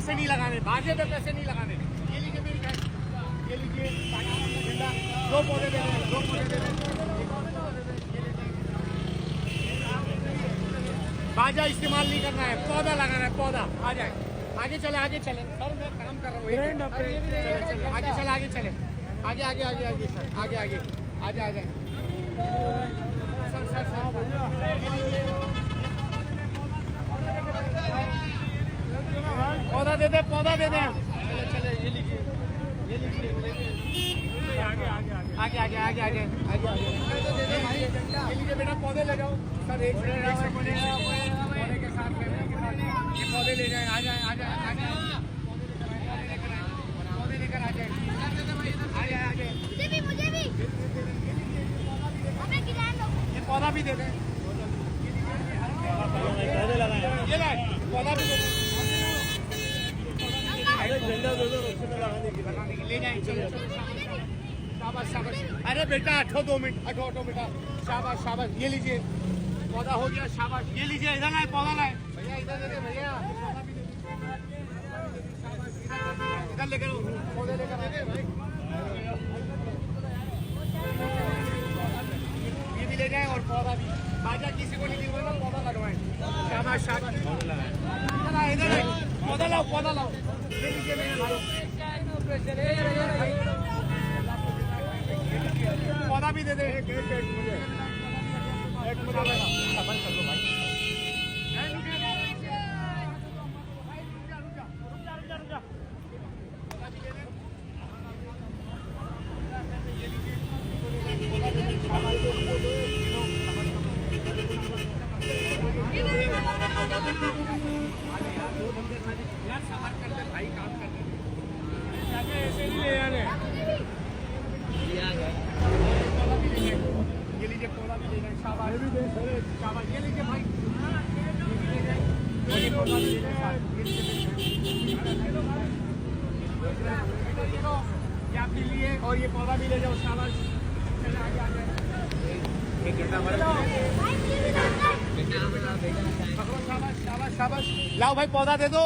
पैसे नहीं लगाने, बाजे पे पैसे नहीं लगाने। ये लीजिए मेरी गाय, ये लीजिए झंडा, 2 पौधे दे रहे हैं, 2 पौधे दे रहे हैं। बाजा इस्तेमाल नहीं करना है, पौधा लगाना है, पौधा। आ जाए, आगे चले, आगे चले सर, मैं काम कर रहा हूँ। आगे चले, आगे चले, आगे आगे आगे आगे सर, आगे आगे आ जाए सर सर सर। पौधा दे दे, पौधा दे दे। चले ये लीजिए, ये लीजिए, आगे आगे आगे आगे आगे आगे आगे आगे ये लीजिए बेटा, पौधे ले जाओ सर। एक पौधे के साथ ये पौधे ले जाए, आ जाए आ जाए आ जाए, पौधे लेकर आ जाए, आ जाए आ जाए। मुझे भी ये पौधा भी दे दें, ये लाए पौधा भी दे दें, ले जाए। चलो शाबाश शाबाश। अरे बेटा हटो, 2 मिनट हटो हटो बेटा, शाबाश शाबाश। ये लीजिए, पौधा हो गया, शाबाश। ये लीजिए, इधर लाए, पौधा लाए भैया, इधर दे दे भैया, इधर लेकर पौधे लेकर आ गए भाई। ये भी ले जाए और पौधा भी। बाजा किसी को नहीं दिलवाना, पौधा लगवाएं। शाबाश शाबाश। इधर पौधा लाओ, पौधा लाओ। ये लीजिए मेरे भाई, पौधा भी दे दे। एक मुझे सफर कर लो भाई। यार सफर कर ले भाई, काम कर ले, ऐसे नहीं ले आने। ये लीजिए, पौधा भी ले जाए, शाबाश शाबाश। ये लीजिए भाई, ये पौधा भी ले जाए, ये आपके लिए, और ये पौधा भी ले जाओ, शाबाश। चले आगे आ जाए, एक घंटा शाबाश शाबाश शाबाश। लाओ भाई, पौधा दे दो।